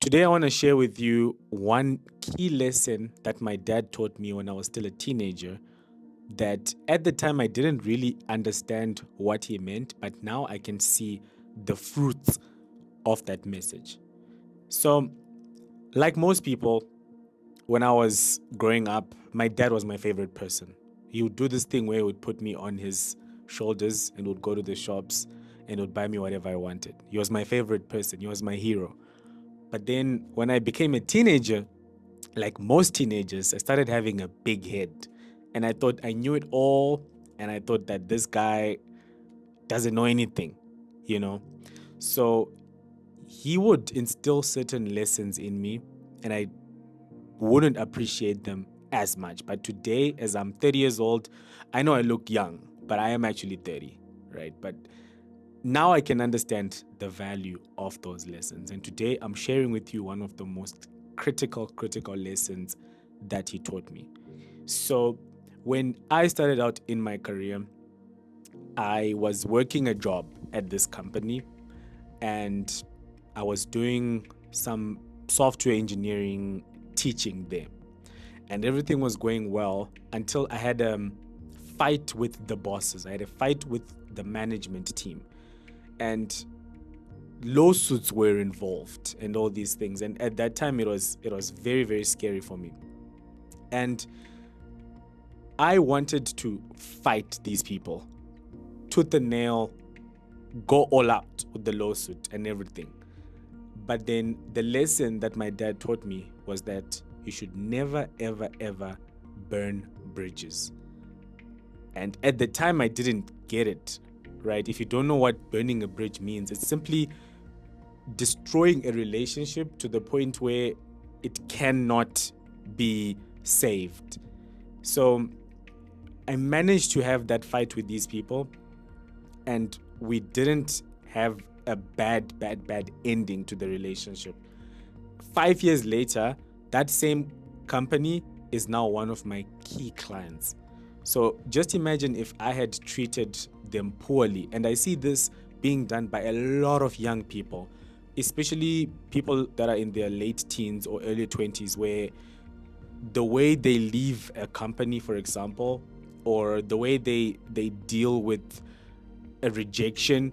Today, I want to share with you one key lesson that my dad taught me when I was still a teenager. That at the time I didn't really understand what he meant, but now I can see the fruits of that message. So, like most people, when I was growing up, my dad was my favorite person. He would do this thing where he would put me on his shoulders and would go to the shops and would buy me whatever I wanted. He was my favorite person. He was my hero. But then when I became a teenager, like most teenagers, I started having a big head. And I thought I knew it all. And I thought that this guy doesn't know anything, you know? So he would instill certain lessons in me, and I wouldn't appreciate them as much. But today, as I'm 30 years old, I know I look young, but I am actually 30, right? But now I can understand the value of those lessons. And today I'm sharing with you one of the most critical lessons that he taught me. So when I started out in my career, I was working a job at this company and I was doing some software engineering teaching there. And everything was going well until I had a fight with the bosses. I had a fight with the management team. And lawsuits were involved and all these things. And at that time, it was very, very scary for me. And I wanted to fight these people, tooth and nail, go all out with the lawsuit and everything. But then the lesson that my dad taught me was that you should never, ever, ever burn bridges. And at the time, I didn't get it. Right? If you don't know what burning a bridge means, it's simply destroying a relationship to the point where it cannot be saved. So I managed to have that fight with these people, and we didn't have a bad ending to the relationship. 5 years later, that same company is now one of my key clients. So just imagine if I had treated them poorly. And I see this being done by a lot of young people, especially people that are in their late teens or early 20s, where the way they leave a company, for example, or the way they deal with a rejection,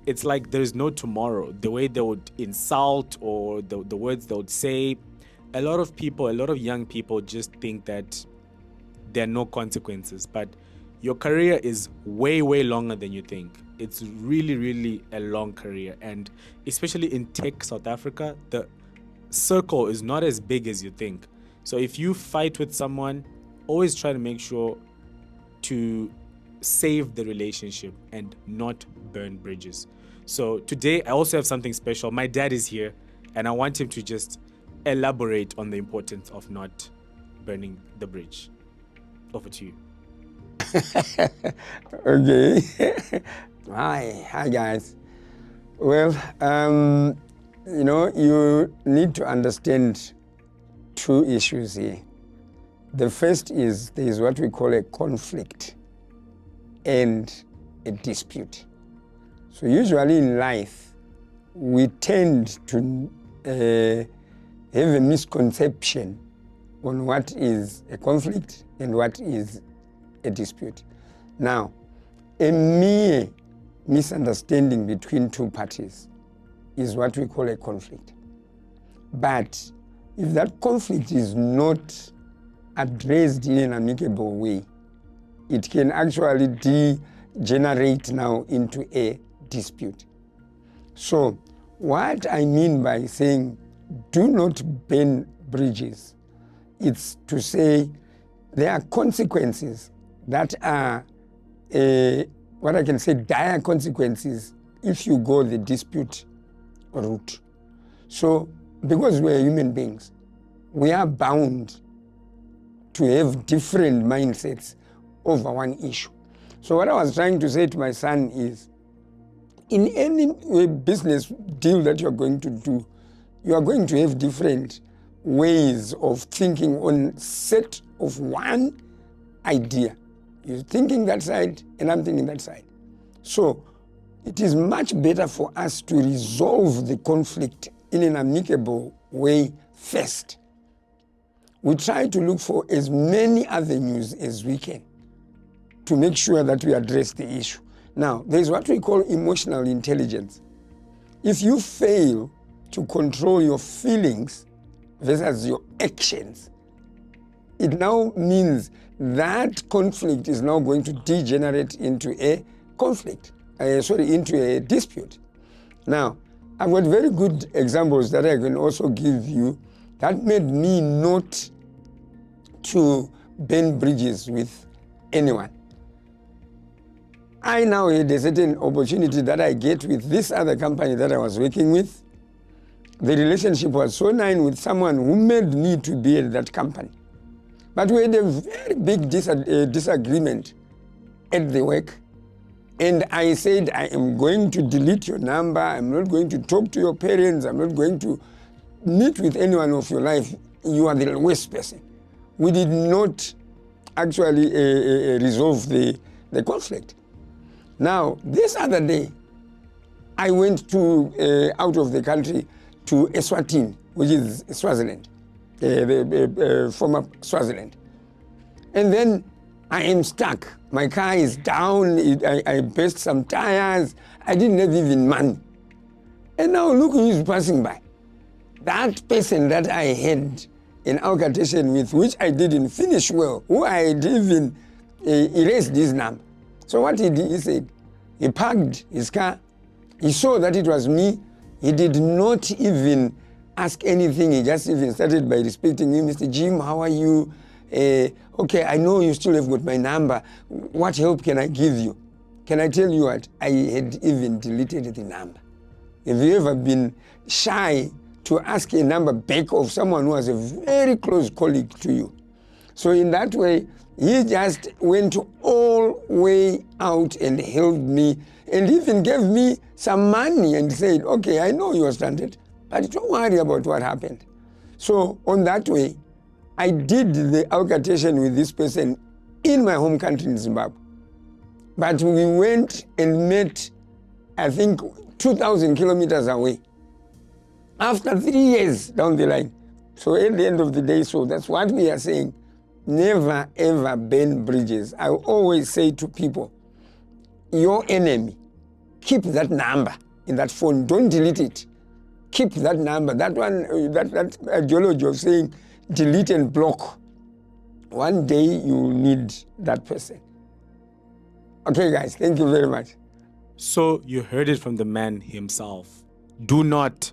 it's like there's no tomorrow. The way they would insult or the words they would say, a lot of young people just think that there are no consequences. But your career is way, way longer than you think. It's really, really a long career. And especially in tech South Africa, the circle is not as big as you think. So if you fight with someone, always try to make sure to save the relationship and not burn bridges. So today, I also have something special. My dad is here, and I want him to just elaborate on the importance of not burning the bridge. Over to you. Okay. Hi guys. Well, you need to understand two issues here. The first is there is what we call a conflict and a dispute. So usually in life, we tend to have a misconception on what is a conflict and what is a dispute. Now, a mere misunderstanding between two parties is what we call a conflict. But if that conflict is not addressed in an amicable way, it can actually degenerate now into a dispute. So what I mean by saying do not burn bridges, it's to say there are consequences that are, what I can say, dire consequences if you go the dispute route. So, because we are human beings, we are bound to have different mindsets over one issue. So what I was trying to say to my son is, in any business deal that you're going to do, you are going to have different ways of thinking on set of one idea. You're thinking that side and I'm thinking that side. So it is much better for us to resolve the conflict in an amicable way first. We try to look for as many avenues as we can to make sure that we address the issue. Now, there's what we call emotional intelligence. If you fail to control your feelings versus your actions, it now means that conflict is now going to degenerate into a conflict, into a dispute. Now, I've got very good examples that I can also give you that made me not to burn bridges with anyone. I now had a certain opportunity that I get with this other company that I was working with. The relationship was so nice with someone who made me to be at that company. But we had a very big disagreement at the work. And I said, I am going to delete your number. I'm not going to talk to your parents. I'm not going to meet with anyone of your life. You are the worst person. We did not actually resolve the conflict. Now, this other day, I went to out of the country to Eswatini, which is Swaziland, former Swaziland. And then I am stuck. My car is down. I burst some tires. I didn't have even money. And now look who is passing by. That person that I had an altercation with, which I didn't finish well, who I had even erased his number. So what he did, he said, he parked his car. He saw that it was me. He did not even ask anything. He just even started by respecting me. Mr. Jim, how are you? Okay, I know you still have got my number. What help can I give you? Can I tell you what? I had even deleted the number. Have you ever been shy to ask a number back of someone who was a very close colleague to you? So in that way, he just went all way out and helped me and even gave me some money and said, okay, I know you are stranded, but don't worry about what happened. So on that way, I did the altercation with this person in my home country in Zimbabwe. But we went and met, I think, 2,000 kilometers away. After 3 years down the line. So at the end of the day, so that's what we are saying. Never ever burn bridges. I always say to people, your enemy, keep that number in that phone. Don't delete it. Keep that number. That one, that ideology of saying delete and block. One day you need that person. Okay, guys, thank you very much. So you heard it from the man himself. Do not,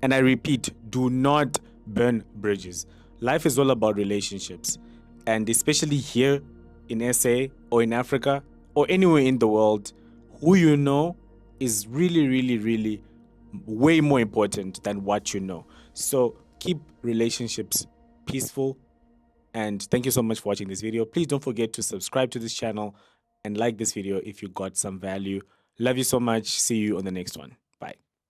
and I repeat, do not burn bridges. Life is all about relationships. And especially here in SA or in Africa or anywhere in the world, who you know is really, really, really way more important than what you know. So keep relationships peaceful. And thank you so much for watching this video. Please don't forget to subscribe to this channel and like this video if you got some value. Love you so much. See you on the next one.